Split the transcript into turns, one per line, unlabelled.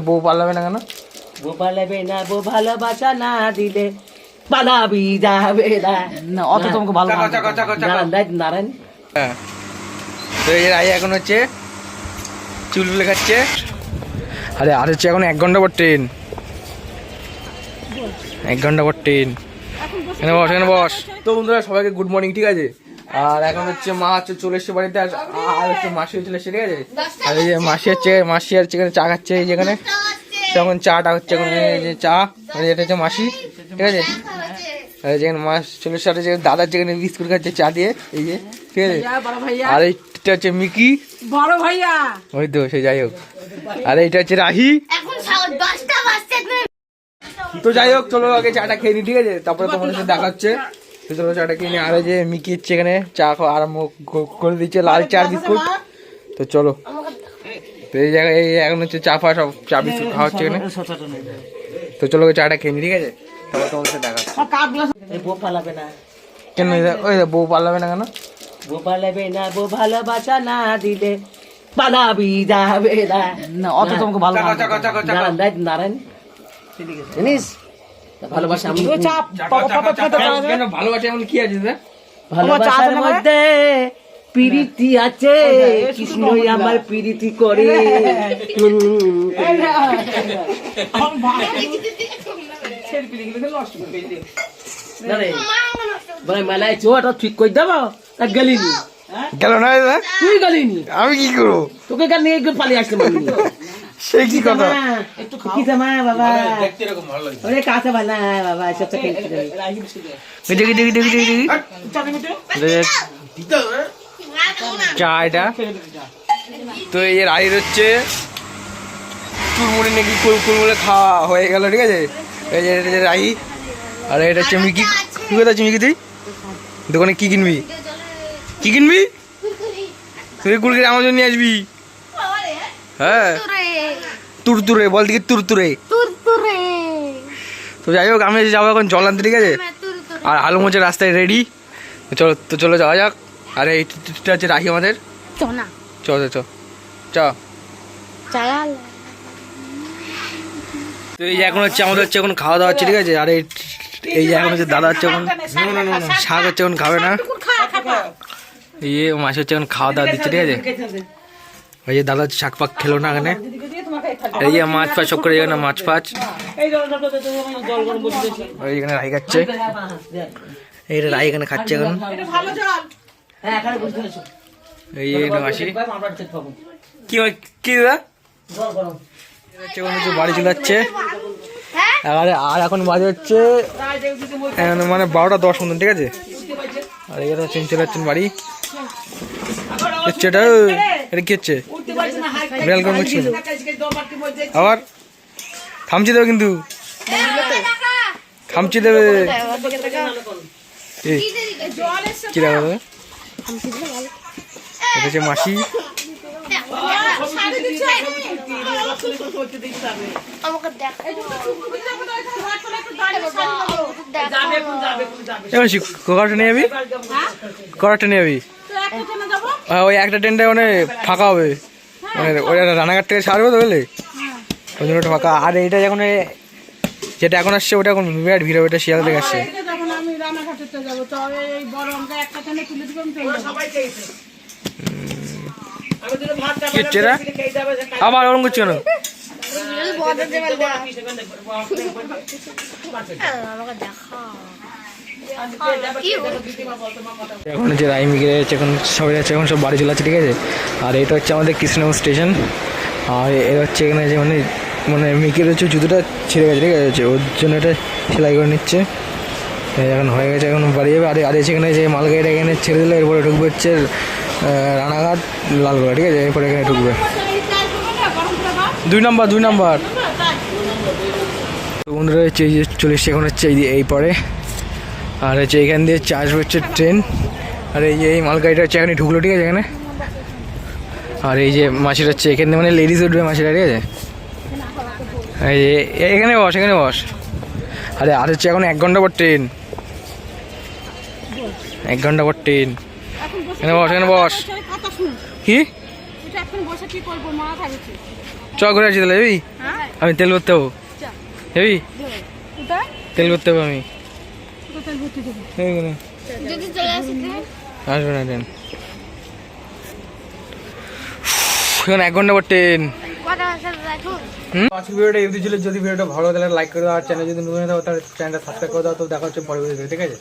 বউ পালাবে না কেন?
বউ পালাবে না, বউ ভালোবাসা না দিলে পালাবি যাবে না।
অত তোমাকে ভালো
নারায়ণ।
হ্যাঁ, তো এই রাই এখন হচ্ছে চুল ফুলে খাচ্ছে। আরে আর হচ্ছে এখন 1 ঘন্টা পর ট্রেন, 1 ঘন্টা পর ট্রেন। এখানে বস, এখানে বস। তো বন্ধুরা সবাইকে গুড মর্নিং, ঠিক আছে? আর এখন হচ্ছে মা হচ্ছে চলে এসছে বাড়িতে, আর হচ্ছে মাসি চলে এসছে, ঠিক আছে? আর এই যে মাসি হচ্ছে এখানে চা খাচ্ছে, এই যেখানে তখন চাটা হচ্ছে এখন, এই যে চা, এটা হচ্ছে মাসি, ঠিক আছে? আর যেখানে মাস চলে সাথে যে দাদার যেখানে বিস্কুট খাচ্ছে চা দিয়ে, এই যে, ঠিক আছে? আর এইটা হচ্ছে মিকি
বড় ভাইয়া,
ওই তো সে যাই হোক। আর এইটা হচ্ছে রাহি। তো যাই হোক, চলো আগে চাটা খেয়ে নি, ঠিক আছে? তারপরে তোমাদের সাথে দেখা হচ্ছে। তো চলো চাটা খেয়ে নি। আর যে মিকি হচ্ছে এখানে চা খাওয়া আরম্ভ করে দিচ্ছে, লাল চা বিস্কুট। তো চলো, তো এই জায়গায় এই এখন হচ্ছে চা ফা সব চা বিস্কুট খাওয়া হচ্ছে এখানে। তো চলো চাটা খেয়ে নি, ঠিক আছে? তারপর তোমাদের সাথে দেখা হচ্ছে।
বউ পালাবে না
কেন? ওই বউ পালাবে না কেন?
বউ পালাবে না, বউ ভালোবাসা না দিলে পালাবি যাবে না।
অত তোমাকে ভালো
নারায়ণ জানিস ভালোবাসা
কেন? ভালোবাসা এমন কি আছে?
ভালোবাসার মধ্যে প্রীতি আছে, কৃষ্ণই আমার প্রীতি করে। মেলায় চোটা ঠিক করে দেবো, গেলিনি
গেল না?
তুই গেলিনি,
আমি কি করবো?
তোকে গান নিয়ে পালিয়ে আসলাম।
সে কি কথা?
একটু কি জামা বাবা, ওরে কাছে ভালো বাবা, এসব
চা এটা। তো এই রাইড হচ্ছে চুরমুড়ি নাকি কুলমুড়ে খাওয়া হয়ে গেল, ঠিক আছে? এই যে এটা রাই। আর এটা হচ্ছে মিকি। তুই কোথায় আছিস মিকি? তুই দোকানে কি কিনবি? কি কিনবি? তুই কুলকে আমার জন্য নিয়ে আসবি। হ্যাঁ, তুরতুরে বল, দিকে তুরতুরে। তো যাই হোক, আমি যাবো এখন জল আনতে, ঠিক আছে? আর আলু মোচের রাস্তায় রেডি। চলো, তো চলো যাওয়া যাক। আর এইটা হচ্ছে রাখি আমাদের। চ তো এই যে এখন হচ্ছে আমাদের হচ্ছে এখন খাওয়া দাওয়া হচ্ছে, ঠিক আছে? আর এই যে এখন হচ্ছে দাদা হচ্ছে এখন শাক হচ্ছে এখন খাবে না, এই মাছ হচ্ছে এখন খাওয়া দাওয়া দিচ্ছে, ঠিক আছে? ওই যে দাদা শাক পাক খেলো না এখানে। এই যে মাছ ফাছ সব করে এখানে মাছ ফাছ, ওই এখানে রাই খাচ্ছে। এই রাই এখানে খাচ্ছে এখন। এই মাসি কি কি দাদা বাড়ি চলে যাচ্ছে। আর এখন বাজে হচ্ছে মানে 12টা 10 মতন, ঠিক আছে? আর এখানে হচ্ছে চলে যাচ্ছেন বাড়ি। এটা কি হচ্ছে? বিড়াল কোন করছে? আবার খামচি দেবে, কিন্তু খামচি দেবে। কি দেবে? এটা হচ্ছে মাসি। কটা নিয়ে যাবি? কটা নিয়ে যাবি? ওই একটা ট্রেনটা মানে ফাঁকা হবে, মানে ওই রানাঘাট থেকে ছাড়বে, তো বুঝলি? ওই জন্য ওটা ফাঁকা। আর এইটা যখন যেটা এখন আসছে ওটা এখন বিরাট ভিড় হবে, ওটা শিয়াল থেকে আসছে। আবার ওরকম করছি কেন? এখন যে রাইমিকে এখন সবাই যাচ্ছে, এখন সব বাড়ি চলে যাচ্ছে, ঠিক আছে? আর এটা হচ্ছে আমাদের কৃষ্ণনগর স্টেশন। আর এটা হচ্ছে এখানে যে মানে মিকের হচ্ছে জুতোটা ছিঁড়ে গেছে, ঠিক আছে? ওর জন্য এটা সেলাই করে নিচ্ছে। এখন হয়ে গেছে, এখন বাড়ি যাবে। আর এখানে যে মালগাড়িটা এখানে ছেড়ে দিলে এরপরে ঢুকবে হচ্ছে রানাঘাট লালগোলা, ঠিক আছে? এরপরে এখানে ঢুকবে 2 নম্বর। বন্ধুরা হচ্ছে এই যে চলে এসছে এখন হচ্ছে এই পরে। আর হচ্ছে এখান দিয়ে আসবে হচ্ছে ট্রেন। আর এই যে এই মালগাড়িটা হচ্ছে এখানে ঢুকলো, ঠিক আছে? এখানে। আর এই যে মাসিটা হচ্ছে এখানে, মানে লেডিস উঠবে মাসিটা, ঠিক আছে? এই যে এখানে বস, এখানে বস। আরে আর হচ্ছে এখন 1 ঘন্টা পর ট্রেন, 1 ঘন্টা পর ট্রেন। এখানে বস, এখানে বস। কি চ ঘুরে আসি তাহলে? আমি তেল ভরতে হবো হেবি তেল ভরতে হবে আমি আসবে না ট্রেন এখন 1 ঘন্টা পর ট্রেন। আজকের ভিডিওটা এই ছিল। যদি ভিডিওটা ভালো লাগে লাইক করে দাও, আর চ্যানেল যদি নতুন হয়ে থাকো তাহলে চ্যানেলটা সাবস্ক্রাইব করে দাও। তো দেখা হচ্ছে পরের ভিডিওতে, ঠিক আছে।